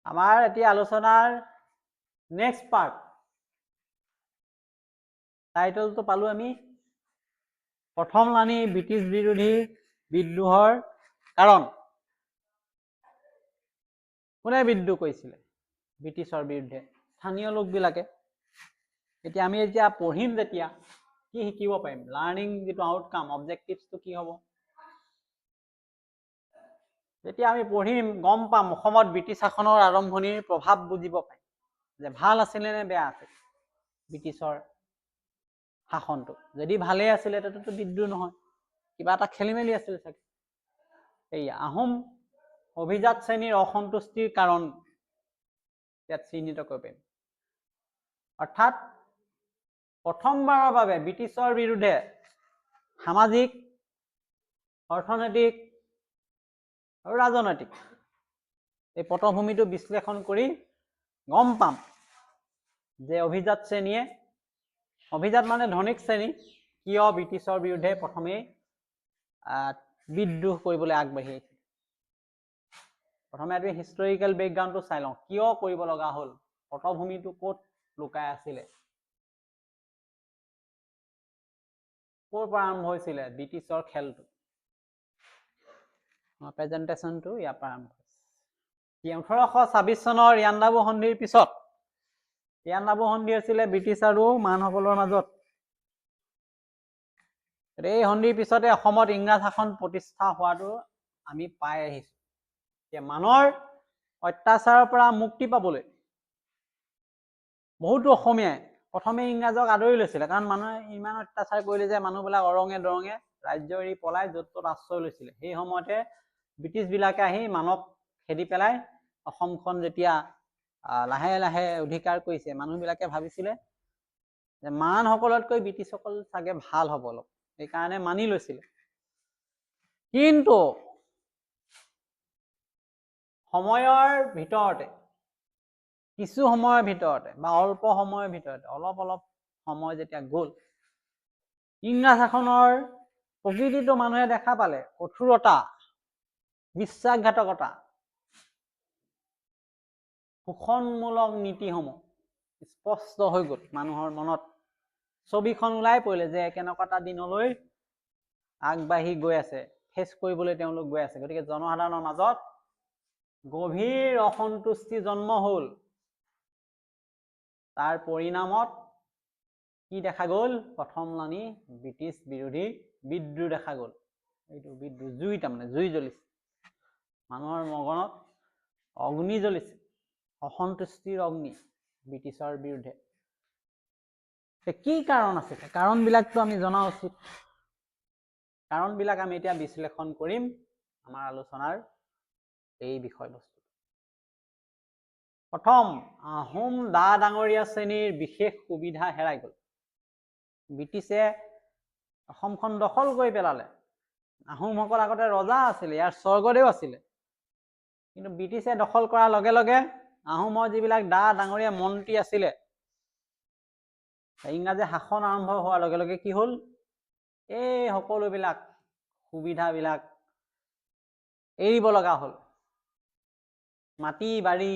আমাৰ এতিয়া আলোচনাৰ নেক্সট পাৰ্ট টাইটেলটো পালো আমি প্ৰথমলানি ব্ৰিটিছ বিৰোধী বিদ্ৰোহৰ কাৰণ। কোনে বিদ্ৰোহ কৰিছিলে ব্ৰিটিছৰ বিৰুদ্ধে? স্থানীয় লোকবিলাকে। এতিয়া আমি পঢ়িম যেতিয়া কি শিকিব পাৰিম? লাৰ্নিং যিটো আউটকাম, অবজেক্টিভটো কি হ'ব? যেতিয়া আমি পঢ়িম গম পাম অসমত ব্ৰিটিছ শাসনৰ আৰম্ভণিৰ প্ৰভাৱ বুজিব পাৰিম যে ভাল আছিলে নে বেয়া আছিল ব্ৰিটিছৰ শাসনটো। যদি ভালেই আছিলে তেতিয়াতো বিদ্ৰোহ নহয়, কিবা এটা খেলি মেলি আছিল চাগে। এই আহোম অভিজাত শ্ৰেণীৰ অসন্তুষ্টিৰ কাৰণ ইয়াত চিহ্নিত কৰিব পাৰিম। অৰ্থাৎ প্ৰথমবাৰৰ বাবে ব্ৰিটিছৰ বিৰুদ্ধে সামাজিক, অৰ্থনৈতিক আৰু ৰাজনৈতিক এই পটভূমিটো বিশ্লেষণ কৰি গম পাম যে অভিজাত শ্ৰেণীয়ে, অভিজাত মানে ধনিক শ্ৰেণী, কিয় ব্ৰিটিছৰ বিৰুদ্ধে প্ৰথমেই বিদ্ৰোহ কৰিবলৈ আগবাঢ়ি আহিছিল। প্ৰথমে আমি হিষ্টৰিকেল বেকগ্ৰাউণ্ডটো চাই লওঁ, কিয় কৰিব লগা হ'ল, পটভূমিটো ক'ত লুকাই আছিলে, ক'ৰ পৰা আৰম্ভ হৈছিলে ব্ৰিটিছৰ খেলটো। প্ৰেজেণ্টেশ্যনটো ইয়াৰ পৰা আৰম্ভ হৈছে। 1826 চনৰ ইয়াণ্ডাবু সন্ধিৰ পিছত, ইয়াণ্ডাবু সন্ধি হৈছিলে ব্ৰিটিছ আৰু মানসকলৰ মাজত। এই সন্ধিৰ পিছতে অসমত ইংৰাজ শাসন প্ৰতিষ্ঠা হোৱাটো আমি পাই আহিছো। মানৰ অত্যাচাৰৰ পৰা মুক্তি পাবলৈ বহুতো অসমীয়াই প্ৰথমে ইংৰাজক আদৰি লৈছিলে, কাৰণ মানুহে ইমান অত্যাচাৰ কৰিলে যে মানুহবিলাক অৰঙে দৰঙে ৰাজ্য এৰি পলাই য'ত ত'ত আশ্ৰয় লৈছিলে। সেই সময়তে ব্ৰিটিছ বিলাকে আহি মানক খেদি পেলাই অসমখন যেতিয়া লাহে লাহে অধিকাৰ কৰিছে, মানুহবিলাকে ভাবিছিলে যে মানসকলতকৈ ব্ৰিটিছসকল চাগে ভাল হ'ব অলপ, সেইকাৰণে মানি লৈছিলে। কিন্তু সময়ৰ ভিতৰতে, কিছু সময়ৰ ভিতৰতে বা অল্প সময়ৰ ভিতৰতে, অলপ অলপ সময় যেতিয়া গ'ল, ইংৰাজ শাসনৰ প্ৰকৃতিটো মানুহে দেখা পালে। কঠোৰতা, বিশ্বাসঘাতকতা, শোষণমূলক নীতিসমূহ স্পষ্ট হৈ গ'ল মানুহৰ মনত। ছবিখন ওলাই পৰিলে যে কেনেকুৱা এটা দিনলৈ আগবাঢ়ি গৈ আছে, ফেচ কৰিবলৈ তেওঁলোক গৈ আছে। গতিকে জনসাধাৰণৰ মাজত গভীৰ অসন্তুষ্টি জন্ম হ'ল। তাৰ পৰিণামত কি দেখা গ'ল? প্ৰথমলানি ব্ৰিটিছ বিৰোধী বিদ্ৰোহ দেখা গ'ল। এইটো বিদ্ৰোহ জুই, তাৰমানে জুই জ্বলিছে মানুহৰ মগনত, অগ্নি জ্বলিছে, অসন্তুষ্টিৰ অগ্নি ব্ৰিটিছৰ বিৰুদ্ধে। কি কাৰণ আছিলে? কাৰণবিলাকতো আমি জনা উচিত। কাৰণবিলাক আমি এতিয়া বিশ্লেষণ কৰিম আমাৰ আলোচনাৰ এই বিষয়বস্তু। প্ৰথম, আহোম ডা ডাঙৰীয়া শ্ৰেণীৰ বিশেষ সুবিধা হেৰাই গ'ল। ব্ৰিটিছে অসমখন দখল কৰি পেলালে। আহোমসকল আগতে ৰজা আছিলে, ইয়াৰ স্বৰ্গদেউ আছিলে, কিন্তু ব্ৰিটিছে দখল কৰাৰ লগে লগে আহোমৰ যিবিলাক ডা ডাঙৰীয়া মন্ত্ৰী আছিলে, ইংৰাজী শাসন আৰম্ভ হোৱাৰ লগে লগে কি হ'ল? এই সকলোবিলাক সুবিধাবিলাক এৰিব লগা হ'ল। মাটি বাৰী,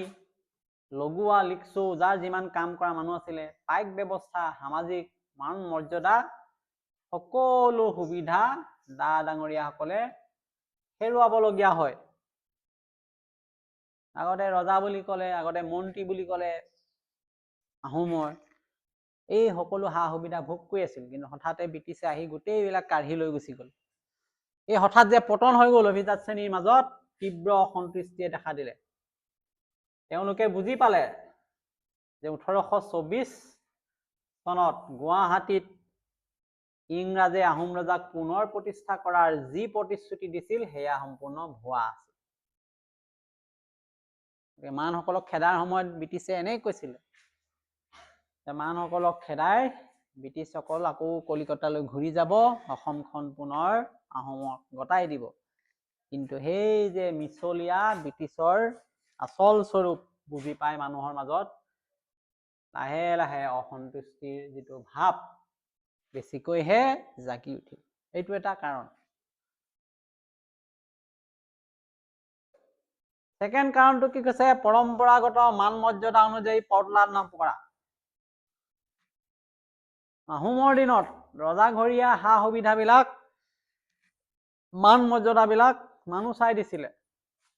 লগোৱা লিকচৌ, যাৰ যিমান কাম কৰা মানুহ আছিলে, পাইক ব্যৱস্থা, সামাজিক মান মৰ্যাদা, সকলো সুবিধা ডা ডাঙৰীয়াসকলে হেৰুৱাবলগীয়া হয়। আগতে ৰজা বুলি ক'লে, আগতে মন্ত্ৰী বুলি ক'লে আহোমৰ এই সকলো সা সুবিধা ভোগ কৰি আছিল, কিন্তু হঠাতে ব্ৰিটিছে আহি গোটেইবিলাক কাঢ়ি লৈ গুচি গ'ল। এই হঠাৎ যে পতন হৈ গ'ল অভিজাত শ্ৰেণীৰ মাজত, তীব্ৰ অসন্তুষ্টিয়ে দেখা দিলে। তেওঁলোকে বুজি পালে যে 1824 চনত গুৱাহাটীত ইংৰাজে আহোম ৰজাক পুনৰ প্ৰতিষ্ঠা কৰাৰ যি প্ৰতিশ্ৰুতি দিছিল সেয়া সম্পূৰ্ণ ভুৱা আছিল। মানসকলক খেদাৰ সময়ত ব্ৰিটিছে এনেই কৈছিলে যে মানসকলক খেদাই ব্ৰিটিছসকল আকৌ কলিকতালৈ ঘূৰি যাব, অসমখন পুনৰ আহোমক গতাই দিব। কিন্তু সেই যে মিছলীয়া ব্ৰিটিছৰ আচল স্বৰূপ বুজি পাই মানুহৰ মাজত লাহে লাহে অসন্তুষ্টিৰ যিটো ভাৱ বেছিকৈহে জাগি উঠিল। এইটো এটা কাৰণ। ছেকেণ্ড কাৰণটো কি কৈছে, পৰম্পৰাগত মান মৰ্যাদা অনুযায়ী পদ লাভ নকৰা। আহোমৰ দিনত ৰজাঘৰীয়া সা সুবিধাবিলাক মান মৰ্যাদাবিলাক মানুহ চাই দিছিলে।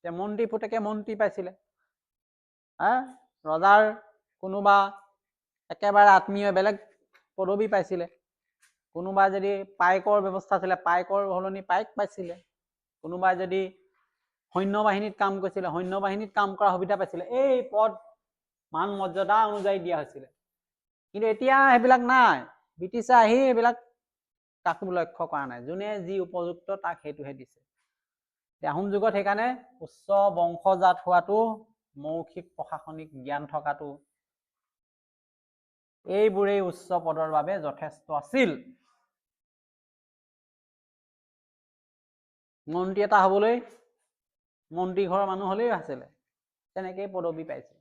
মন্ত্ৰী পুতেকে মন্ত্ৰী পাইছিলে, ৰজাৰ কোনোবা একেবাৰে আত্মীয় বেলেগ পদবী পাইছিলে, কোনোবাই যদি পাইকৰ ব্যৱস্থা আছিলে পাইকৰ সলনি পাইক পাইছিলে, কোনোবাই যদি সৈন্য বাহিনীত কাম কৰিছিলে সৈন্য বাহিনীত কাম কৰা সুবিধা পাইছিলে। এই পদ মান মৰ্যাদা অনুযায়ী দিয়া হৈছিলে। কিন্তু এতিয়া সেইবিলাক নাই, ব্ৰিটিছে আহি এইবিলাক কাকো লক্ষ্য কৰা নাই, যোনে যি উপযুক্ত তাক সেইটোহে দিছে। আহোম যুগত সেইকাৰণে উচ্চ বংশজাত হোৱাটো, মৌখিক প্ৰশাসনিক জ্ঞান থকাটো, এইবোৰেই উচ্চ পদৰ বাবে যথেষ্ট আছিল। মন্ত্ৰী এটা হবলৈ মন্ত্ৰী ঘৰৰ মানুহ হলেই আছিলে, তেনেকেই পদবী পাইছিল।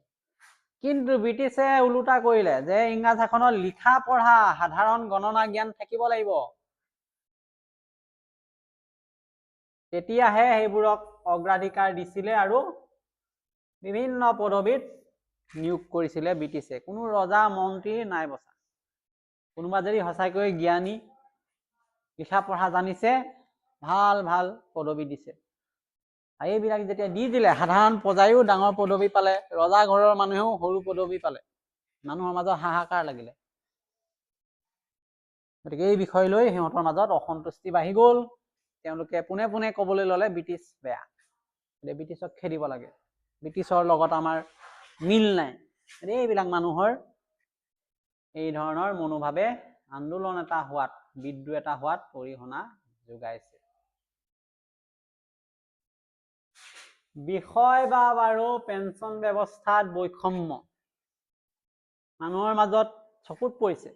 কিন্তু ব্ৰিটিছে ওলোটা কৰিলে যে ইংৰাজ শাসনত লিখা পঢ়া সাধাৰণ গণনা জ্ঞান থাকিব লাগিব, তেতিয়াহে সেইবোৰক অগ্ৰাধিকাৰ দিছিলে আৰু বিভিন্ন পদবীত নিয়োগ কৰিছিলে ব্ৰিটিছে। কোনো ৰজা মন্ত্ৰী নাই বচা। কোনোবা যদি সঁচাকৈ জ্ঞানী, লিখা পঢ়া জানিছে, ভাল ভাল পদবী দিছে। এইবিলাক যেতিয়া দি দিলে, সাধাৰণ প্ৰজায়ো ডাঙৰ পদবী পালে, ৰজা ঘৰৰ মানুহেও সৰু পদবী পালে, মানুহৰ মাজত হাহাকাৰ লাগিলে। গতিকে এই বিষয় লৈ সিহঁতৰ মাজত অসন্তুষ্টি বাঢ়ি গ'ল। তেওঁলোকে পোনে পোনে ক'বলৈ ল'লে ব্ৰিটিছ বেয়া, ব্ৰিটিছক খেদিব লাগে, ব্ৰিটিছৰ লগত আমাৰ মিল নাই। এইবিলাক মানুহৰ এই ধৰণৰ মনোভাৱে আন্দোলন এটা হোৱাত, বিদ্ৰোহ এটা হোৱাত অৰিহণা যোগাইছে। বিষয়বাব আৰু পেঞ্চন ব্যৱস্থাত বৈষম্য, মানুহৰ মাজত চকুত পৰিছে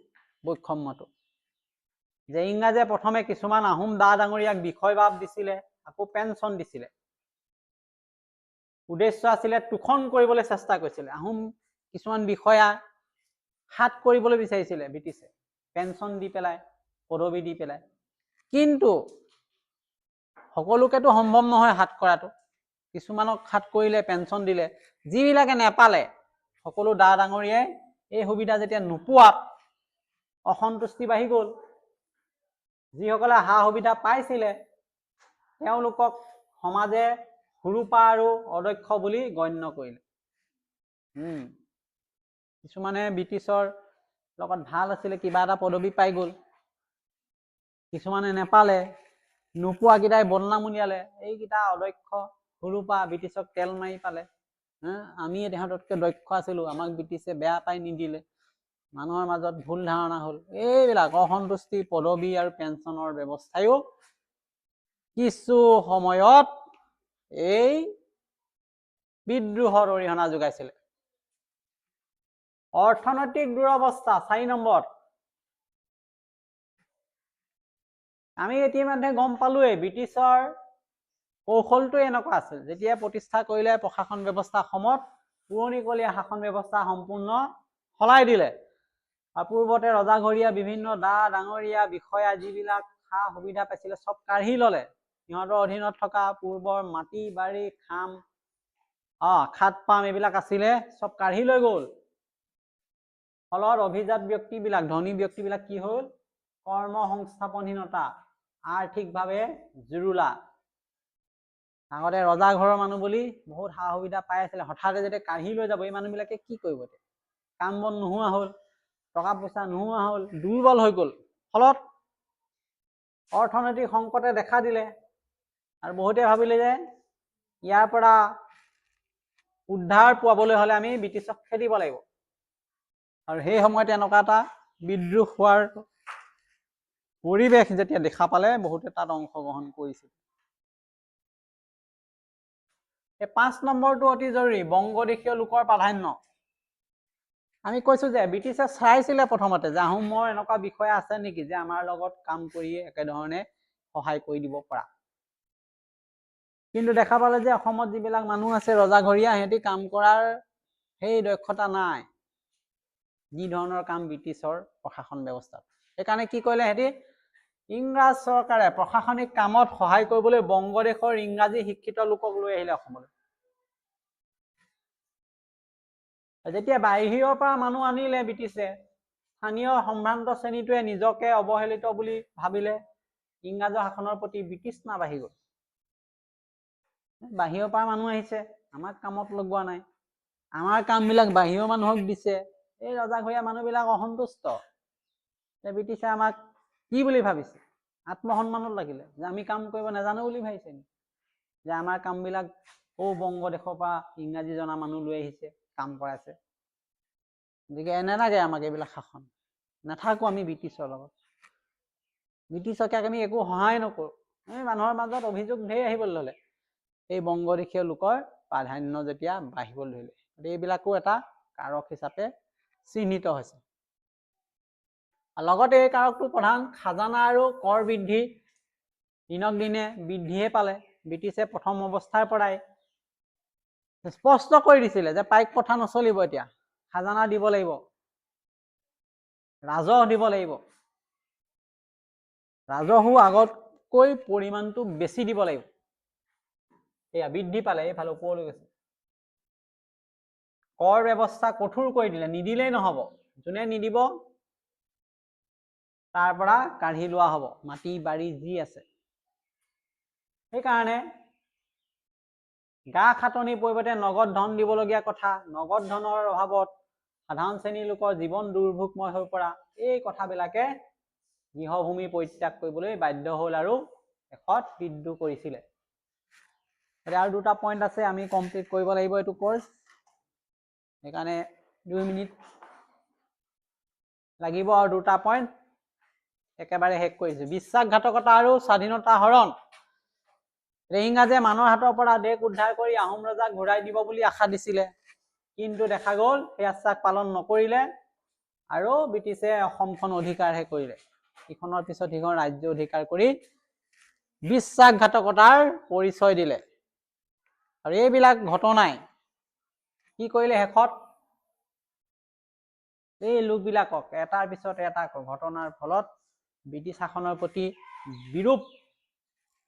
বৈষম্যটো, যে ইংৰাজে প্ৰথমে কিছুমান আহোম দা ডাঙৰীয়াক বিষয়বাব দিছিলে, আকৌ পেঞ্চন দিছিলে। উদ্দেশ্য আছিলে তোষণ কৰিবলৈ চেষ্টা কৰিছিলে। আহোম কিছুমান বিষয়া হাত কৰিবলৈ বিচাৰিছিলে ব্ৰিটিছে, পেঞ্চন দি পেলাই, পদবী দি পেলাই। কিন্তু সকলোকেতো সম্ভৱ নহয় হাত কৰাটো, কিছুমানক হাত কৰিলে, পেঞ্চন দিলে। যিবিলাকে নেপালে, সকলো দা ডাঙৰীয়াই এই সুবিধা যেতিয়া নোপোৱাত অসন্তুষ্টি বাঢ়ি গ'ল। যিসকলে সা সুবিধা পাইছিলে তেওঁলোকক সমাজে হুৰুপা আৰু অদক্ষ বুলি গণ্য কৰিলে। কিছুমানে ব্ৰিটিছৰ লগত ভাল আছিলে, কিবা এটা পদবী পাই গ'ল, কিছুমানে নেপালে, নোপোৱাকেইটাই বদনাম উলিয়ালে, এইকেইটা অদক্ষ হুৰুপা, ব্ৰিটিছক তেল মাৰি পালে, আমি তেহঁততকৈ দক্ষ আছিলো, আমাক ব্ৰিটিছে বেয়া পাই নিদিলে, মানুহৰ মাজত ভুল ধাৰণা হ'ল। এইবিলাক অসন্তুষ্টি, পদবী আৰু পেঞ্চনৰ ব্যৱস্থায়ো কিছু সময়ত এই বিদ্ৰোহৰ অৰিহণা যোগাইছিলে। অৰ্থনৈতিক দুৰৱস্থা 4 নম্বৰ। আমি ইতিমধ্যে গম পালোৱেই ব্ৰিটিছৰ কৌশলটো এনেকুৱা আছিল, যেতিয়া প্ৰতিষ্ঠা কৰিলে প্ৰশাসন ব্যৱস্থা অসমত, পুৰণিকলীয়া শাসন ব্যৱস্থা সম্পূৰ্ণ সলাই দিলে। আৰু পূৰ্বতে ৰজাঘৰীয়া বিভিন্ন দা ডাঙৰীয়া বিষয়া যিবিলাক সা সুবিধা পাইছিলে চব কাঢ়ি ললে। সিহঁতৰ অধীনত থকা পূৰ্বৰ মাটি বাৰী খাম খাত পাম এইবিলাক আছিলে চব কাঢ়ি লৈ গ'ল। ফলত অভিজাত ব্যক্তিবিলাক, ধনী ব্যক্তিবিলাক কি হ'ল, কৰ্ম সংস্থাপনহীনতা, আৰ্থিকভাৱে জুৰুলা। আগতে ৰজা ঘৰৰ মানুহ বুলি বহুত সা সুবিধা পাই আছিলে, হঠাতে যেতিয়া কাঢ়ি লৈ যাব, এই মানুহবিলাকে কি কৰিব? কাম বন নোহোৱা হ'ল, টকা পইচা নোহোৱা হ'ল, দুৰ্বল হৈ গ'ল। ফলত অৰ্থনৈতিক সংকটে দেখা দিলে। আৰু বহুতে ভাবিলে যে ইয়াৰ পৰা উদ্ধাৰ পাবলৈ হ'লে আমি ব্ৰিটিছক খেদিব লাগিব। আৰু সেই সময়তে এনেকুৱা এটা বিদ্ৰোহ হোৱাৰ পৰিৱেশ যেতিয়া দেখা পালে, বহুতে তাত অংশগ্ৰহণ কৰিছিল। এই 5 নম্বৰটো অতি জৰুৰী, বংগদেশীয় লোকৰ প্ৰাধান্য। আমি কৈছো যে ব্ৰিটিছে চাইছিলে প্ৰথমতে যে আহোমৰ এনেকুৱা বিষয় আছে নেকি যে আমাৰ লগত কাম কৰি একেধৰণে সহায় কৰি দিব পৰা। কিন্তু দেখা পালে যে অসমত যিবিলাক মানুহ আছে ৰজাঘৰীয়া, সিহঁতি কাম কৰাৰ সেই দক্ষতা নাই, যি ধৰণৰ কাম ব্ৰিটিছৰ প্ৰশাসন ব্যৱস্থাত। সেইকাৰণে কি কৰিলে, সিহঁতি ইংৰাজ চৰকাৰে প্ৰশাসনিক কামত সহায় কৰিবলৈ বংগদেশৰ ইংৰাজী শিক্ষিত লোকক লৈ আহিলে অসমলৈ। যেতিয়া বাহিৰৰ পৰা মানুহ আনিলে ব্ৰিটিছে, স্থানীয় সম্ভ্ৰান্ত শ্ৰেণীটোৱে নিজকে অৱহেলিত বুলি ভাবিলে, ইংৰাজৰ শাসনৰ প্ৰতি বিতৃষ্ণা বাঢ়ি গ'ল। বাহিৰৰ পৰা মানুহ আহিছে, আমাক কামত লগোৱা নাই, আমাৰ কামবিলাক বাহিৰৰ মানুহক দিছে, এই ৰজাঘৰীয়া মানুহবিলাক অসন্তুষ্ট। ব্ৰিটিছে আমাক কি বুলি ভাবিছে, আত্মসন্মানত লাগিলে, যে আমি কাম কৰিব নাজানো বুলি ভাবিছে, যে আমাৰ কামবিলাক বংগদেশৰ পৰা ইংৰাজী জনা মানুহ লৈ আহিছে, কাম কৰাইছে। গতিকে নালাগে আমাক এইবিলাক শাসন, নাথাকো আমি ব্ৰিটিছৰ লগত, ব্ৰিটিছকে আমি একো সহায় নকৰো। এই মানুহৰ মাজত অভিযোগ ঢেৰ আহিবলৈ ল'লে, এই বংগদেশীয় লোকৰ প্ৰাধান্য যেতিয়া বাঢ়িবলৈ ধৰিলে। এইবিলাকো এটা কাৰক হিচাপে চিহ্নিত হৈছে। লগতে এই কাৰকটো প্ৰধান খাজানা আৰু কৰ বৃদ্ধি দিনক দিনে বৃদ্ধিয়ে পালে। ব্ৰিটিছে প্ৰথম অৱস্থাৰ পৰাই স্পষ্ট কৰি দিছিলে যে পাইক প্ৰথা নচলিব, এতিয়া খাজানা দিব লাগিব, ৰাজহ দিব লাগিব, ৰাজহো আগতকৈ পৰিমাণটো বেছি দিব লাগিব। এয়া বৃদ্ধি পালে, এইফালে ওপৰলৈ গৈছে। কৰ ব্যৱস্থা কঠোৰ কৰি দিলে, নিদিলেই নহব, যোনে নিদিব তাৰ পৰা কাঢ়ি লোৱা হব, মাটি বাৰী যি আছে। সেইকাৰণে গা খাটনিৰ পৰিৱৰ্তে নগদ ধন দিবলগীয়া কথা, নগদ ধনৰ অভাৱত সাধাৰণ শ্ৰেণীৰ লোকৰ জীৱন দুৰ্ভোগময় হৈ পৰা, এই কথাবিলাকে গৃহভূমি পৰিত্যাগ কৰিবলৈ বাধ্য হ'ল আৰু শেষত বিদ্ৰোহ কৰিছিলে। আৰু দুটা পইণ্ট আছে, আমি কমপ্লিট কৰিব লাগিব এইটো কোৰ্স, সেইকাৰণে 2 মিনিট লাগিব আৰু দুটা পইণ্ট একেবাৰে শেষ কৰিছো। বিশ্বাসঘাতকতা আৰু স্বাধীনতা হৰণ। ইংৰাজে মানুহৰ হাতৰ পৰা দেশ উদ্ধাৰ কৰি আহোম ৰজাক ঘূৰাই দিব বুলি আশা দিছিলে, কিন্তু দেখা গ'ল সেই আশ্বাস পালন নকৰিলে আৰু ব্ৰিটিছে অসমখন অধিকাৰহে কৰিলে। ইখনৰ পিছত সিখন ৰাজ্য অধিকাৰ কৰি বিশ্বাসঘাতকতাৰ পৰিচয় দিলে। আৰু এইবিলাক ঘটনাই কি কৰিলে, শেষত এই লোকবিলাকক এটাৰ পিছত এটা ঘটনাৰ ফলত ব্ৰিটিছ শাসনৰ প্ৰতি বিৰূপ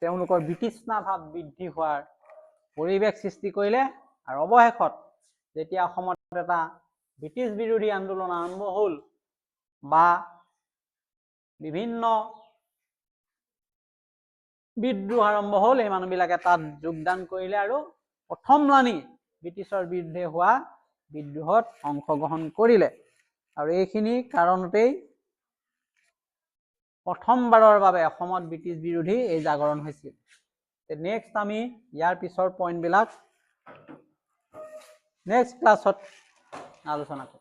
তেওঁলোকৰ বিতৃষ্ণা ভাৱ বৃদ্ধি হোৱাৰ পৰিৱেশ সৃষ্টি কৰিলে। আৰু অৱশেষত যেতিয়া অসমত এটা ব্ৰিটিছ বিৰোধী আন্দোলন আৰম্ভ হ'ল বা বিভিন্ন বিদ্ৰোহ আৰম্ভ হ'ল, এই মানুহবিলাকে তাত যোগদান কৰিলে আৰু প্ৰথমলানি ব্ৰিটিছৰ বিৰুদ্ধে হোৱা বিদ্ৰোহত অংশগ্ৰহণ কৰিলে। আৰু এইখিনি কাৰণতেই প্ৰথমবাৰৰ বাবে অসমত ব্ৰিটিছ বিৰোধী এই জাগৰণ হৈছিল। নেক্সট আমি ইয়াৰ পিছৰ পইণ্টবিলাক নেক্সট ক্লাছত আলোচনা কৰিম।